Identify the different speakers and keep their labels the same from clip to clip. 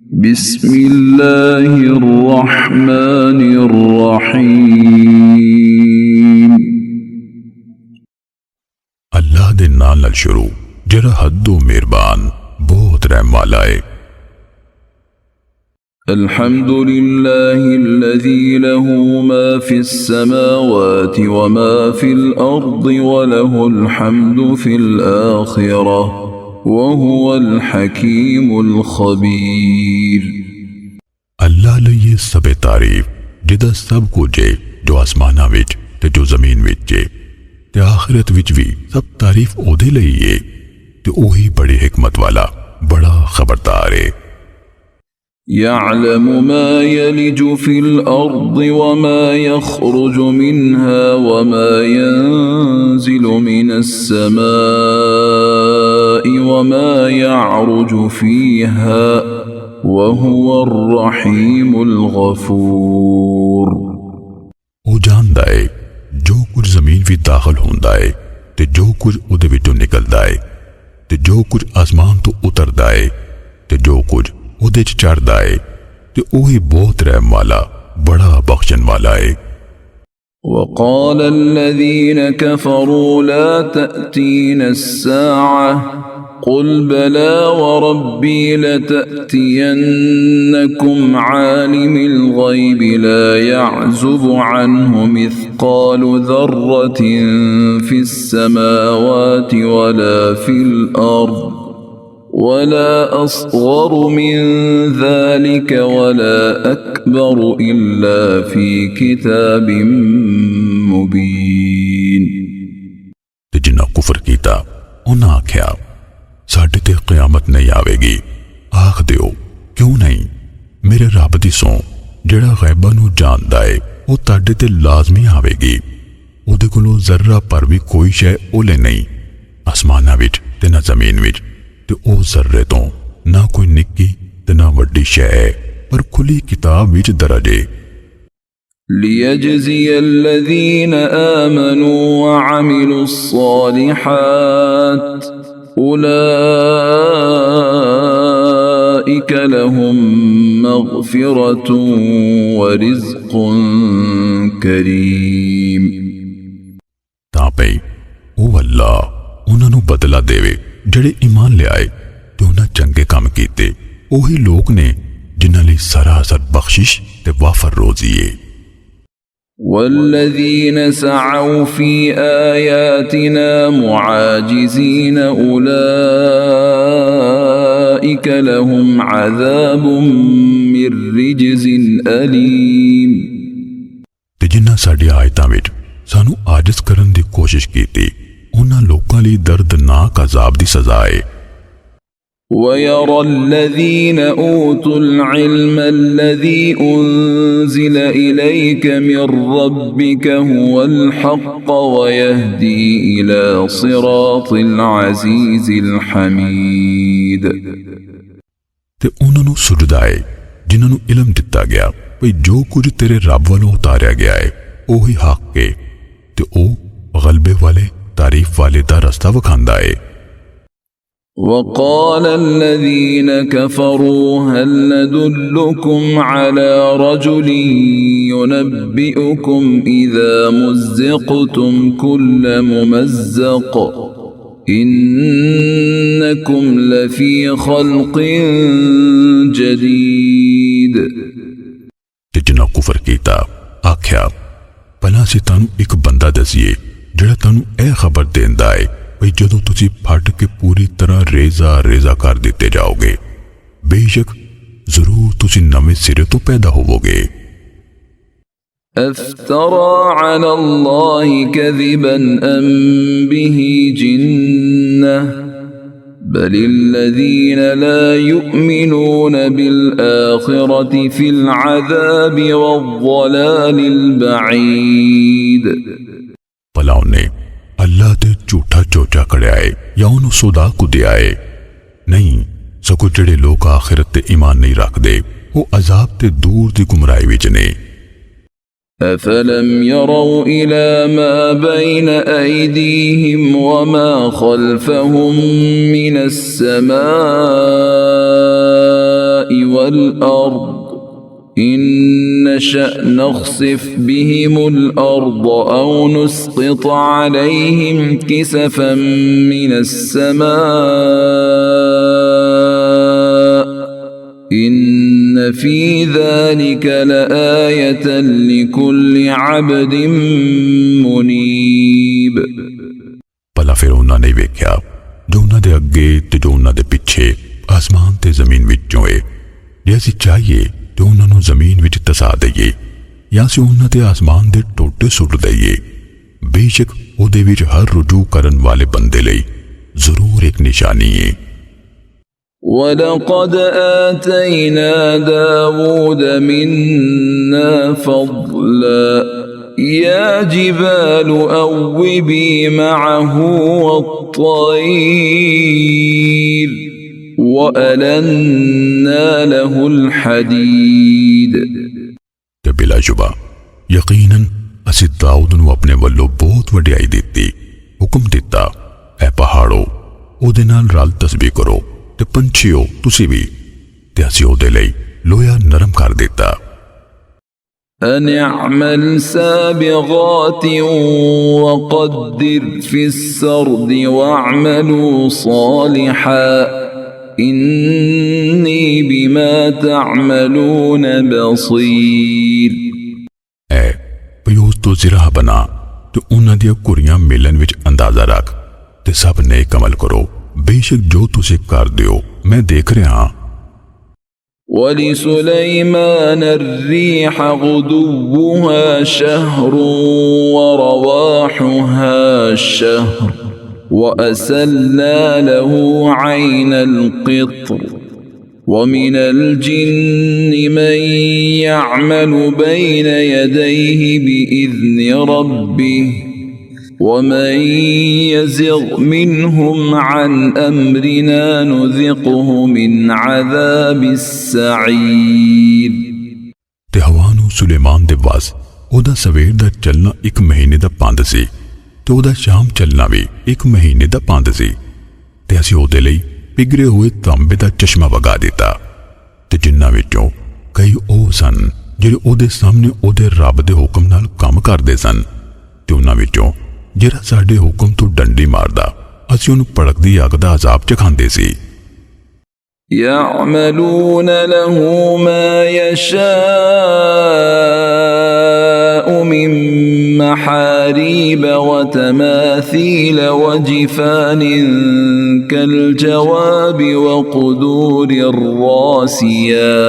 Speaker 1: बिस्मिल्लाहिर्रहमानिर्रहीम।
Speaker 2: अल्लाह दे नाल नाल शुरू जरा हद्दो मेहरबान बहुत रहम वाला है।
Speaker 1: अल्हम्दुलिल्लाहिल्लज़ी लहू मा फिस्समावाति व मा फिल अर्दि व लहुल हम्दु फिल आखिरह व हुवल हकीमुल खबीर।
Speaker 2: अल्लाह लई सबे तारीफ जिदा सब कुछ है जो आसमाना विच ते जो जमीन विच है ते आखिरत विच भी सब तारीफ ओदे लई है ते ओही बड़ी हिकमत वाला बड़ा खबरदार है।
Speaker 1: यअलमु मा यलिजु फिल अर्दि व मा यखरुजु मिन्हा व मा यंजिलु मिनस समाइ व मा यअरुजु फीहा व हुवर रहीमुल गफूर।
Speaker 2: ओ जानदा है जो कुछ जमीन विच दाखिल होंदा है ते जो कुछ उदे विचों निकलदा है ते जो कुछ आसमान तो उतरदा है ते जो कुछ उदे च चढ़दा है ते ओही बहुत रहम वाला बड़ा बख्शण वाला है।
Speaker 1: वक़ाल अल्लज़ीन कफ़रू ला तअतीना अस्साअह क़ुल बला व रब्बी लतअतियन्नकुम आलिमिल ग़ैबि ला यअज़ुबु अन्हु मिस्क़ालु ज़र्रतिन फ़िस्समावाति वला फ़िल अर्ज़ वला अस्ग़र मिन ज़ालिक वला अकबर इल्ला फ़ी किताबिन मुबीन।
Speaker 2: ते जिन्ना कुफर कीता उन्हां आख्या साडे ते क़यामत नहीं आवेगी। आख दिओ क्यों नहीं, मेरे रब दी सौ जेड़ा गैबां नूं जानदा है वो ताडे ते लाज़मी आवेगी। ओदे कोलों जर्रा पर भी कोई शै ओले नहीं आसमानां विच ते ना जमीन विच ते ओ जर्रे तो ना कोई निक्की ते ना वड्डी शै है पर खुली किताब विच दर्ज है।
Speaker 1: लियजज़िय अल्लज़ीन आमनू व अमिलुस्सालिहात उलाइक लहुम मग़फ़िरतुन व रिज़्क़ुन करीम।
Speaker 2: तां पई ओ अल्लाह उन्हां नूं बदला देवे जड़े ईमान ले आए ते उन्हां चंगे काम कीते। ओही लोग ने जिन्हां लई सरासर बख्शिश ते वाफर रोज़ी है।
Speaker 1: वल्लज़ीन सअव फ़ी आयातिना मुआजिज़ीन उलाइक लहुम अज़ाबुम मिर रिज्ज़िन अलीम।
Speaker 2: ते जिन्हां साडी आयतां विच सानू आजिज़ करन दी कोशिश कीती उन्हां लोकां लई दर्दनाक अज़ाब दी सज़ा है।
Speaker 1: وَيَرَى الَّذِينَ أُوتُوا الْعِلْمَ الَّذِي أُنزِلَ إِلَيْكَ مِنْ رَبِّكَ هُوَ الْحَقُّ وَيَهْدِي إِلَى صِرَاطِ الْعَزِيزِ الْحَمِيدِ।
Speaker 2: ते उन्हां नूं सुझदा है जिन्हां नूं इल्म दिता गया भई जो कुछ तेरे रब वालों उतारिया गया है ओही हक है ते ओ गलबे वाले तारीफ वाले दा रास्ता वखांदा है।
Speaker 1: وقال الذين كفروا هل ندلكم على رجل ينبئكم إذا مزقتم كل ممزق إنكم لفي خلق جديد।
Speaker 2: ते जिन्हां कुफर कीता आख्या भला असीं तानू एक बंदा दसीए जिहड़ा तानू यह खबर देंदा है भई जदों तुसीं फट के पूरी तरह रेजा रेजा कर दिते जाओगे बेशक जरूर तुसीं नवें सिरे तो पैदा होवोगे।
Speaker 1: अफ्तरा अला अल्लाह कज़िबन अम बिही जिन्नह बलिल्लज़ीन ला युमिनून बिल आखिरति फिल अज़ाबि वज़्ज़लालिल बईद।
Speaker 2: भला उन्हें अल्लाह ते झूठा चोचा कड़िया है या उन्होंने सुदा कुदिया है? नहीं, सगों जेड़े लोग आखिरत ते ईमान नहीं रखते वो अजाब ते दूर दी गुमराही विच ने।
Speaker 1: अफलम यरौ इला मा बैन ऐदीहिम व मा खल्फहुम मिनस समाइ والأرض إن نشأ نخسف بهم الأرض أو نسقط عليهم كسفا من السماء إن في ذلك لآية لكل عبد منيب।
Speaker 2: भला फिर उन्हां ने वेख्या जो उन्हां दे अगे ते जो उन्हां दे पिछे आसमान ते जमीन विचों है, जे असीं चाहिए तो उन्हां नूं जमीन विच तसा दईए या असीं उन्हां ते आसमान दे टोटे सुट दईए, बेशक उहदे विच हर रुजू करन वाले बंदे लई जरूर एक निशानी है।
Speaker 1: वलक़द आतैना दावूद मिन्ना फ़ज़ला या जिबालु अव्विबी मअहु वत्तैर वअलन्ना लहुल हदीद।
Speaker 2: ते बिलाशुबा यकीनन असीं दाऊद नूं अपने वल्लों बहुत वडियाई दित्ती, हुक्म दिता ऐ पहाड़ो उहदे नाल रल तस्बीह करो ते पंछियो तुसीं भी, ते असीं उहदे लई लोया नरम कर दिता।
Speaker 1: أن اعمل سابغات وقدر في السرد واعملوا صالحا إني بما تعملون بصير।
Speaker 2: ऐ पयोस तो जिराह बना तो उन्हां दियां कुड़ियां मिलन विच अंदाजा रख ते सब नेक अमल करो, बेशक जो तुसीं कर दियो मैं देख रहा।
Speaker 1: ولسليمان الريح غدوها شهر ورواحها شهر وأسلنا له عين القطر ومن الجن من يعمل بين يديه بإذن ربه ومن يزغ منهم عن أمرنا نذقه من عذاب السعير।
Speaker 2: ते हवा नूं सुलेमान दे वास ओदा सवेर दा चलना 1 महीने दा पंध सी ते ओदा शाम चलना भी 1 महीने दा पंध सी, ते असीं ओदे लई पिघरे हुए तांबे दा चश्मा वगा दिता ते जिन्हां विचों कई ओ सन जिहड़े ओदे सामने ओदे रब दे हुक्म नाल काम करदे सन, ते उन्हां विचों जिहड़ा साडे हुक्म तो डंडी मारदा असीं उहनूं भड़कदी अग दा अजाब चखांदे सी।
Speaker 1: يعملون له ما يشاء من محاريب وتماثيل وجفان كالجواب وقدور الراسيات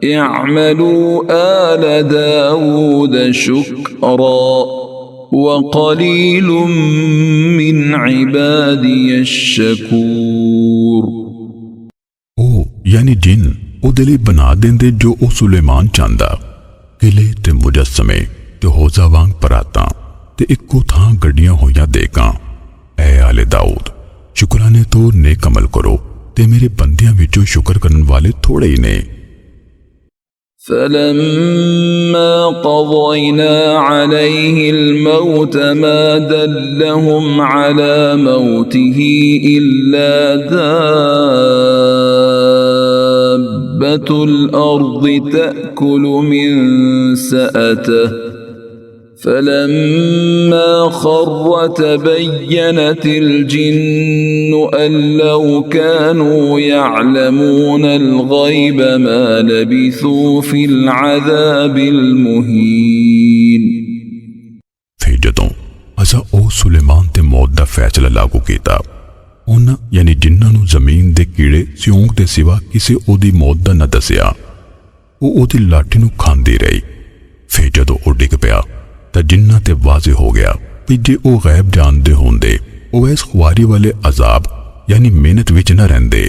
Speaker 1: اعملوا آل داود شكرا وقليل من عبادي الشكور।
Speaker 2: ओ यानी जिन उहदे लई बना देंदे जो ओ सुलेमान चांदा, किले ते मुजस्समे ते होजा वांग परातां ते इक्को थां गड्डियां होइयां देकां। ऐ आले दाऊद शुकराने तो नेक अमल करो ते मेरे बंदियां विचों शुक्र करन वाले थोड़े ही ने।
Speaker 1: فلما قضينا عليه الموت ما دلهم على موته إلا دابة الأرض تأكل من سأته فلما خر تبينت الجن أن لو كانوا يعلمون الغيب ما لبثوا في العذاب المهين।
Speaker 2: फिर जदों असा ओ सुलेमान ते मौत दा फैसला लागू कीता, उन्हां यानी जिन्हां नूं जमीन दे कीड़े सिਉਂਕ दे सिवा किसे ओदी मौत दा न दसिया, ओ ओदी लाठी नूं खांदी रही। फिर जदों ओ डिग पिया तां जिन्हां ते वाज़े हो गया कि जे ओ गैब जानदे होंदे ओ इस ख्वारी वाले अजाब यानी मेहनत विच न रहिंदे।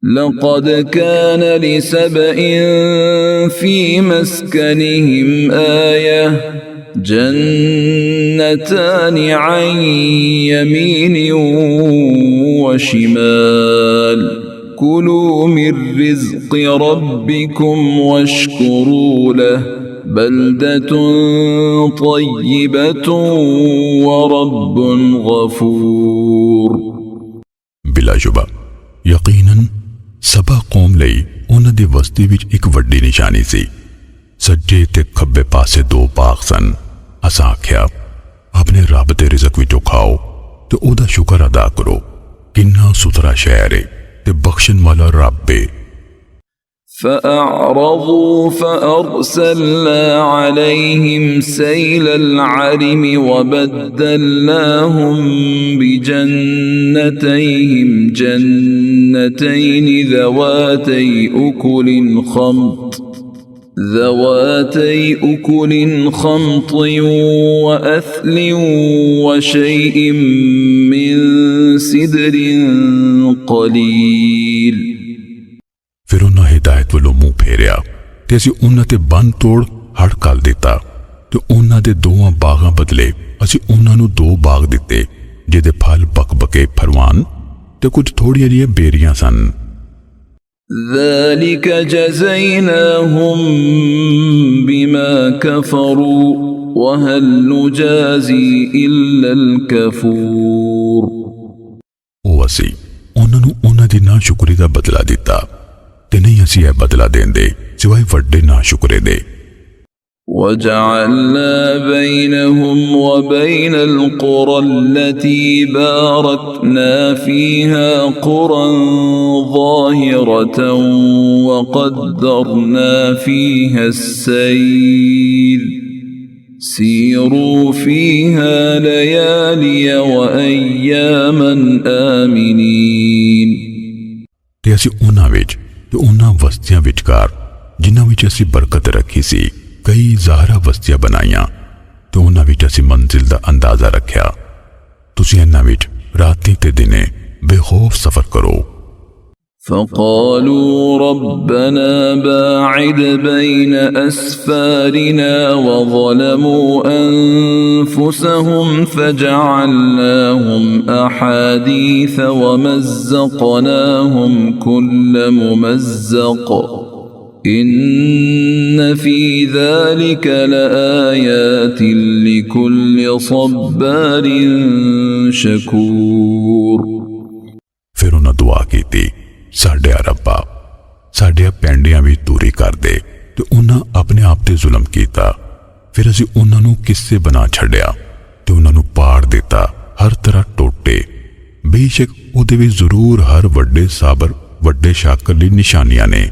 Speaker 1: لقد كان لسبإ في مسكنهم آية جنتان عن يمين وشمال كلوا من رزق ربكم واشكروا له بلدة طيبة ورب غفور।
Speaker 2: बिलाशुबा यकीनन सबा कौम लई उन्हां दी बस्ती विच एक वड्डी निशानी सी। सज्जे ते खब्बे पासे दो बाग सन। असां आख्या अपने रब दे रिज़क विचों खाओ ते ओदा शुक्र अदा करो। किन्ना सुथरा शहर है ते बख्शण वाला रब है।
Speaker 1: فأعرضوا فأرسلنا عليهم سيل العرم وبدلناهم بجنتيهم جنتين ذواتي أكل خمط وأثل وشيء من سدر قليل।
Speaker 2: फिर उन्हां हिदायत वालों मुंह फेरिया ते असीं उन्हां ते बन तोड़ हड़ कर दिता ते उन्हां दे दोवां बागां बदले असीं उन्हां नूं दो बाग दिते जिहदे फल बकबके फरवान ते कुछ थोड़ियां जिहियां बेरियां सन।
Speaker 1: ذلك جزيناهم بما كفروا وهل نجازي إلا الكفور।
Speaker 2: ਉਹ ਅਸੀਂ ਉਹਨਾਂ ਨੂੰ ਉਹਨਾਂ ਦੀ ਨਾਸ਼ੁਕਰੀ ਦਾ ਬਦਲਾ ਦਿੱਤਾ ਤੇ ਨਹੀਂ ਅਸੀਂ ਇਹ ਬਦਲਾ ਦੇਂਦੇ ਸਿਵਾਏ ਵੱਡੇ ਨਾਸ਼ੁਕਰੇ ਦੇ।
Speaker 1: وجعلنا بينهم وبين القرى التي باركنا فيها قرى ظاهرة وقدرنا فيها السير سيروا فيها ليالي وأياما آمنين।
Speaker 2: ਤੇ ਅਸੀਂ ਉਹਨਾਂ ਵਿੱਚ ਤੇ ਉਹਨਾਂ ਵਸਤੀਆਂ ਵਿਚਕਾਰ ਜਿਨ੍ਹਾਂ ਵਿੱਚ ਅਸੀਂ ਬਰਕਤ ਰੱਖੀ ਸੀ कई ज़ाहरा बस्तियां बनाईयां तो उन्हां विच असीं मंजिल दा अंदाज़ा रखिया। तुसीं इन्हां विच रातीं ते दिने बेखौफ सफ़र करो।
Speaker 1: فقالوا ربنا باعد بين أسفارنا وظلموا أنفسهم فجعلناهم أحاديث ومزقناهم كل ممزق إن في ذلك لآيات لكل صبار شكور।
Speaker 2: फिर उन्हें दुआ की साढ़े रब्बा साढ़े पैंडियां भी दूरी कर दे तो उन्हें अपने आप ते जुल्म किया। फिर असीं उन्होंने किस्से बना छड़िया ते उन्होंने पाड़ दिता हर तरह टोटे। बेशक उहदे विच जरूर हर वड्डे साबर वड्डे शाकर लई निशानियां ने।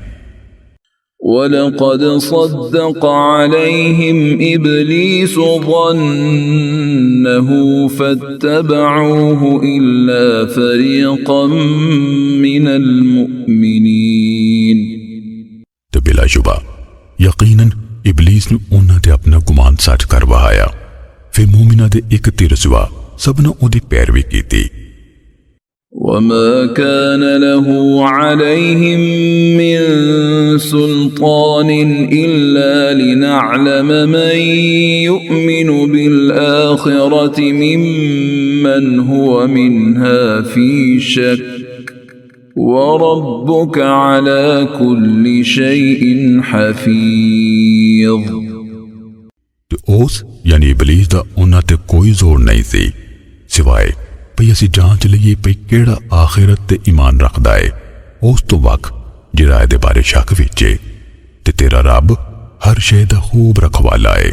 Speaker 1: ولقد صدق عليهم إبليس ظنه فاتبعوه إلا فريقا من المؤمنين।
Speaker 2: तो बिला शुबा यकीनन इबलीस ने उन्हां ते अपना गुमान सच कर वहाया। फिर मोमिना दे एक तिर सिवा सबने उहदी पैरवी कीती।
Speaker 1: وما كان له عليهم من سلطان إلا لنعلم من يؤمن بالآخرة ممن هو منها في شك وربك على كل شيء حفيظ।
Speaker 2: तो उस यानी इबलीस दा उन्हां ते कोई जोर नहीं सी सिवाए भई असीं जांच लईए भई किहड़ा आखिरत ते ईमान रखदा है उस तो वक जिहड़ा इहदे बारे शक विच है ते तेरा रब हर शै दा खूब रखवाला है।